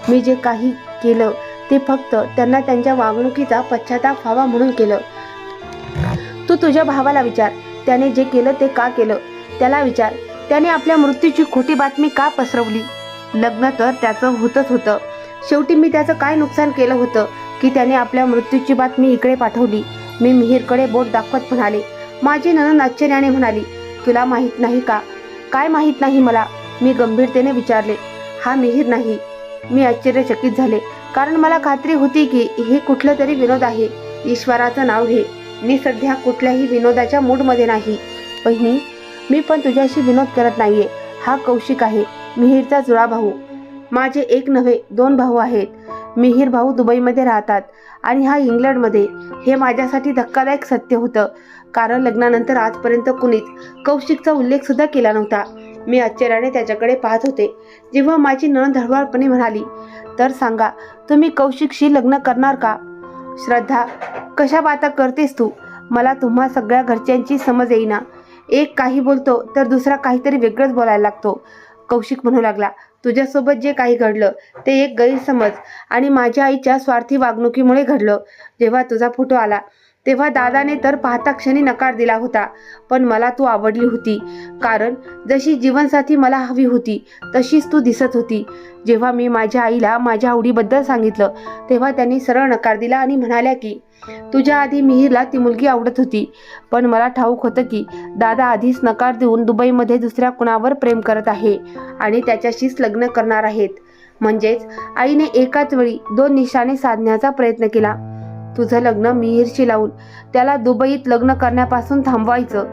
मी जे काही केलं ते फक्त त्यांना त्यांच्या वागणुकीचा पश्चाताप व्हावा म्हणून केलं. तू तुझ्या भावाला विचार, त्याने जे केलं ते का केलं. त्याला विचार, त्याने आपल्या मृत्यूची खोटी बातमी का पसरवली. लग्न तर त्याचं होतच होतं. शेवटी मी त्याचं काय नुकसान केलं होतं की त्याने आपल्या मृत्यूची बातमी इकडे पाठवली. मी मिहीरकडे बोट दाखवत म्हणाले. माझी नणंद आश्चर्याने म्हणाली, तुला माहीत नाही का. काय माहीत नाही मला, मी गंभीरतेने विचारले. हा मिहीर नाही. मी आश्चर्यचकित झाले, कारण मला खात्री होती की हे कुठलं तरी विनोद आहे. ईश्वराचं नाव घे, मी सध्या कुठल्याही विनोदाच्या मूडमध्ये नाही. बहिणी, मी पण तुझ्याशी विनोद करत नाहीये. हा कौशिक आहे, मिहीरचा जुळा भाऊ. माझे एक नव्हे 2 भाऊ आहेत. मिहीर भाऊ दुबईमध्ये राहतात आणि हा इंग्लंडमध्ये. हे माझ्यासाठी धक्कादायक सत्य होतं, कारण लग्नानंतर आजपर्यंत कुणीच कौशिकचा उल्लेख सुद्धा केला नव्हता. मी आश्चर्याने त्याच्याकडे पाहत होते. जेव्हा माझी नणंद हळूवारपणे म्हणाली, तर सांगा, तुम्ही कौशिकशी लग्न करणार का. श्रद्धा, कशा बाता करतेस तू. मला तुम्हा सगळ्या घरच्यांची समज येईना. एक काही बोलतो तर दुसरा काहीतरी वेगळंच बोलायला लागतो. कौशिक म्हणू लागला, तुझ्यासोबत जे काही घडलं ते एक गैरसमज आणि माझ्या आईच्या स्वार्थी वागणुकीमुळे घडलं. जेव्हा तुझा फोटो आला तेव्हा दादाने तर पाहता क्षणी नकार दिला होता, पण मला तू आवडली होती, कारण जशी जीवनसाथी मला हवी होती तशीच तू दिसत होती. जेव्हा मी माझ्या आईला माझ्या आवडीबद्दल सांगितलं तेव्हा त्यांनी सरळ नकार दिला आणि म्हणाल्या की तुझ्या आधी मिहीरला ती मुलगी आवडत होती, पण मला ठाऊक होतं की दादा आधीच नकार देऊन दुबईमध्ये दुसऱ्या कुणावर प्रेम करत आहे आणि त्याच्याशीच लग्न करणार आहेत. म्हणजेच आईने एकाच वेळी 2 निशाणे साधण्याचा प्रयत्न केला. तुझं लग्न मिहीरशी लावून त्याला दुबईत लग्न करण्यापासून थांबवायचं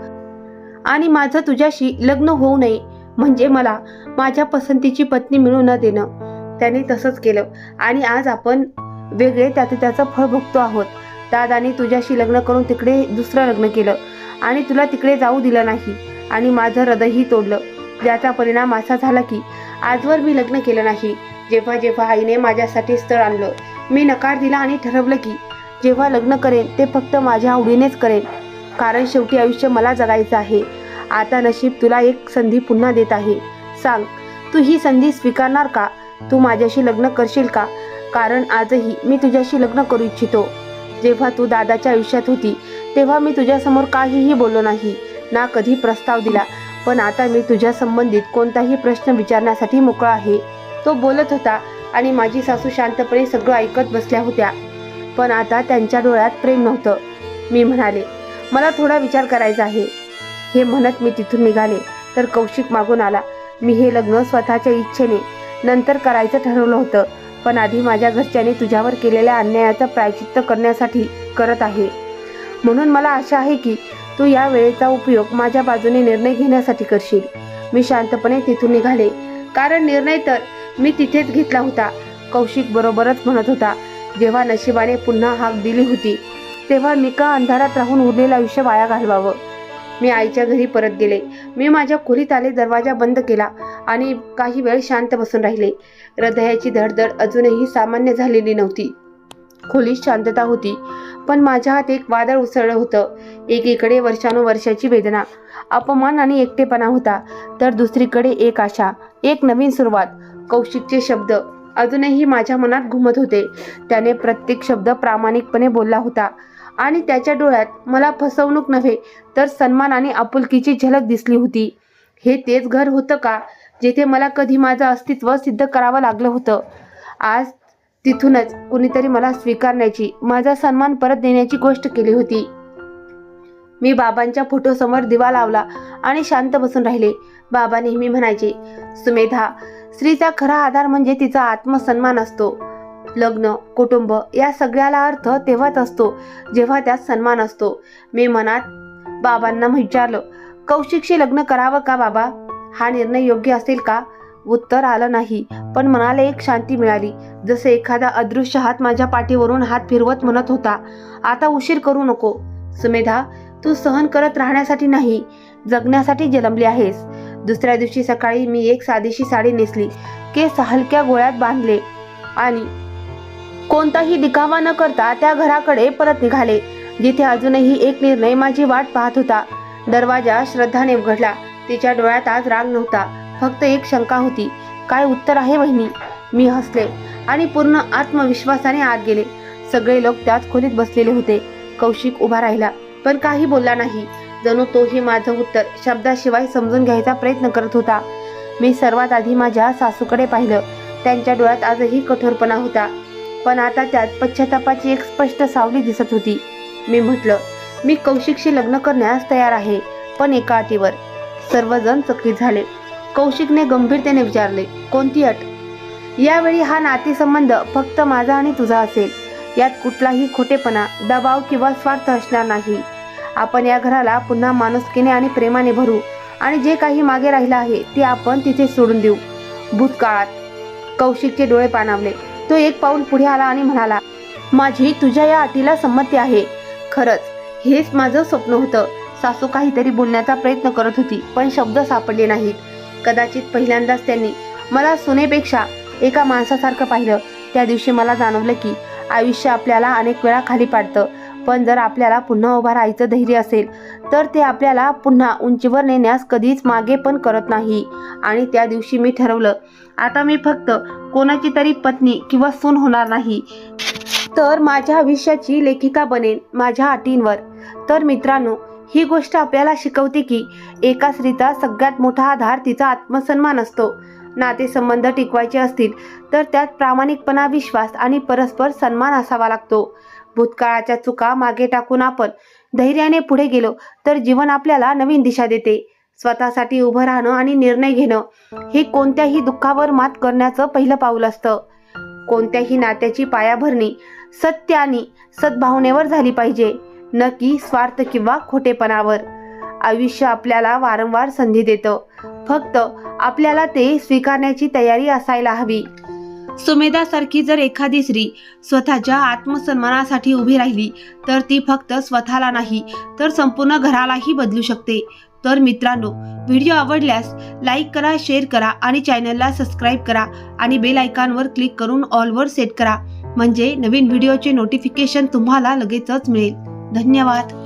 आणि माझं तुझ्याशी लग्न होऊ नये, म्हणजे मला माझ्या पसंतीची पत्नी मिळू न देणं. त्याने तसंच केलं आणि आज आपण वेगळे त्याचं फळ भोगतो आहोत. दादाने तुझ्याशी लग्न करून तिकडे दुसरं लग्न केलं आणि तुला तिकडे जाऊ दिलं नाही आणि माझं हृदयही तोडलं. ज्याचा परिणाम असा झाला की आजवर मी लग्न केलं नाही. जेव्हा जेव्हा आईने माझ्यासाठी स्थळ आणलं मी नकार दिला आणि ठरवलं की जेव्हा लग्न करेन ते फक्त माझ्या आवडीनेच करेन, कारण शेवटी आयुष्य मला जगायचं आहे. आता नशीब तुला एक संधी पुन्हा देत आहे. सांग, तू ही संधी स्वीकारणार का. तू माझ्याशी लग्न करशील का, कारण आजही मी तुझ्याशी लग्न करू इच्छितो. जेव्हा तू दादाच्या आयुष्यात होती तेव्हा मी तुझ्यासमोर काहीही बोललो नाही, ना कधी प्रस्ताव दिला, पण आता मी तुझ्या संबंधित कोणताही प्रश्न विचारण्यासाठी मोकळा आहे. तो बोलत होता आणि माझी सासू शांतपणे सगळं ऐकत बसल्या होत्या, पण आता त्यांच्या डोळ्यात प्रेम नव्हतं. मी म्हणाले, मला थोडा विचार करायचा आहे. हे म्हणत मी तिथून निघाले तर कौशिक मागून आला. मी हे लग्न स्वतःच्या इच्छेने नंतर करायचं ठरवलं होतं, पण आधी माझ्या घरच्यांनी तुझ्यावर केलेल्या अन्यायाचं प्रायश्चित्त करण्यासाठी करत आहे. म्हणून मला आशा आहे की तू या वेळेचा उपयोग माझ्या बाजूने निर्णय घेण्यासाठी करशील. मी शांतपणे तिथून निघाले, कारण निर्णय तर मी तिथेच घेतला होता. कौशिक बरोबरच म्हणत होता, जेव्हा नशिबाने पुन्हा हाक दिली होती तेव्हा मी का अंधारात राहून उरलेलं आयुष्य वाया घालवावं. मी आईच्या घरी परत गेले. मी माझ्या खोलीत आले, दरवाजा बंद केला आणि काही वेळ शांत बसून राहिले. हृदयाची धडधड अजूनही सामान्य झालेली नव्हती. खोलीत शांतता होती, पण माझ्या हात एक वादळ उसळलं होतं. एकीकडे वर्षानुवर्षाची वेदना, अपमान आणि एकटेपणा होता, तर दुसरीकडे एक आशा, एक नवीन सुरुवात. कौशिकचे शब्द अजूनही माझ्या मनात घुमत होते. त्याने प्रत्येक शब्द प्रामाणिकपणे बोलला होता आणि त्याच्या डोळ्यात मला फसवणूक नव्हे तर सन्मान आणि आपुलकीची झलक दिसली होती. हे तेच घर होतं का जेथे मला कधी माझं अस्तित्व सिद्ध करावं लागलं होतं. आज तिथूनच कुणीतरी मला स्वीकारण्याची, माझा सन्मान परत देण्याची गोष्ट केली होती. मी बाबांच्या फोटोसमोर दिवा लावला आणि शांत बसून राहिले. बाबा नेहमी म्हणायचे, सुमेधा, स्त्रीचा खरा आधार म्हणजे तिचा आत्मसन्मान असतो. लग्न, कुटुंब या सगळ्याला अर्थ तेव्हाच असतो जेव्हा त्यात सन्मान असतो. मी मनात बाबांना विचारलं, कौशिकशी लग्न करावं का बाबा? हा निर्णय योग्य असेल का? उत्तर आलं नाही, पण मनाला एक शांती मिळाली, जसे एखादा अदृश्य हात माझ्या पाठीवरून हात फिरवत म्हणत होता, आता उशीर करू नको. सुमेधा, तू सहन करत राहण्यासाठी नाही, जगण्यासाठी जन्मली आहेस. दुसऱ्या दिवशी सकाळी मी एक साधीशी साडी नेसली, केस हलक्या गोळ्यात बांधले आणि कोणताही दिखावा न करता त्या घराकडे परत निघाले, जिथे अजूनही एक निर्णय माझी वाट पाहत होता. दरवाजा श्रद्धाने उघडला. तिच्या डोळ्यात आज राग नव्हता, फक्त एक शंका होती. काय उत्तर आहे वहिनी? मी हसले आणि पूर्ण आत्मविश्वासाने आत गेले. सगळे लोक त्याच खोलीत बसलेले होते. कौशिक उभा राहिला, पण काही बोलला नाही, जणू तोही माझं उत्तर शब्दाशिवाय समजून घ्यायचा प्रयत्न करत होता. मी सर्वात आधी माझ्या सासूकडे पाहिलं. त्यांच्या डोळ्यात आजही कठोरपणा होता, पण आता त्यात पश्चातापाची एक स्पष्ट सावली दिसत होती. मी म्हटलं, मी कौशिकशी लग्न करण्यास तयार आहे, पण एका अटीवर. सर्वजण चकित झाले. कौशिकने गंभीरतेने विचारले, कोणती अट? यावेळी हा नातेसंबंध फक्त माझा आणि तुझा असेल. यात कुठलाही खोटेपणा, दबाव किंवा स्वार्थ असणार नाही. आपण या घराला पुन्हा माणुसकीने आणि प्रेमाने भरू आणि जे काही मागे राहिलं आहे ते आपण तिथे सोडून देऊ. भूतकाळात. कौशिकचे डोळे पाणावले. तो एक पाऊल पुढे आला आणि म्हणाला, माझी तुझ्या या अटीला संमती आहे. खरंच हेच माझं स्वप्न होतं. सासू काहीतरी बोलण्याचा प्रयत्न करत होती, पण शब्द सापडले नाहीत. कदाचित पहिल्यांदाच त्यांनी मला सुनेपेक्षा एका माणसासारखं पाहिलं. त्या दिवशी मला जाणवलं की आयुष्य आपल्याला अनेक वेळा खाली पाडतं, पण जर आपल्याला पुन्हा उभा राहायचं धैर्य असेल तर ते आपल्याला पुन्हा उंचीवर नेण्यास कधीच मागे पण करत नाही. आणि त्या दिवशी मी ठरवलं, आता मी फक्त कोणाची तरी पत्नी किंवा सून होणार नाही, तर माझ्या आयुष्याची लेखिका बनेन माझ्या अटींवर. तर मित्रांनो, ही गोष्ट आपल्याला शिकवते की एका स्त्रीचा सगळ्यात मोठा आधार तिचा आत्मसन्मान असतो. नातेसंबंध टिकवायचे असतील तर त्यात प्रामाणिकपणा, विश्वास आणि परस्पर सन्मान असावा लागतो. भूतकाळाच्या चुका मागे टाकून आपण धैर्याने पुढे गेलो तर जीवन आपल्याला नवीन दिशा देते. स्वतःसाठी उभं राहणं आणि निर्णय घेणं हे कोणत्याही दुःखावर मात करण्याचं पहिलं पाऊल असतं. कोणत्याही नात्याची पायाभरणी सत्य आणि सद्भावनेवर झाली पाहिजे, न की स्वार्थ किंवा खोटेपणावर. आयुष्य आपल्याला वारंवार संधी देतं, फक्त आपल्याला ते स्वीकारण्याची तयारी असायला हवी. सुमेधासारखी जर एखादी स्त्री स्वतःच्या आत्मसन्मानासाठी उभी राहिली तर ती फक्त स्वतःला नाही तर संपूर्ण घरालाही बदलू शकते. तर मित्रांनो, व्हिडिओ आवडल्यास लाईक करा, शेअर करा आणि चॅनलला सबस्क्राईब करा आणि बेल आयकॉनवर क्लिक करून ऑलवर सेट करा, म्हणजे नवीन व्हिडिओचे नोटिफिकेशन तुम्हाला लगेचच मिळेल. धन्यवाद.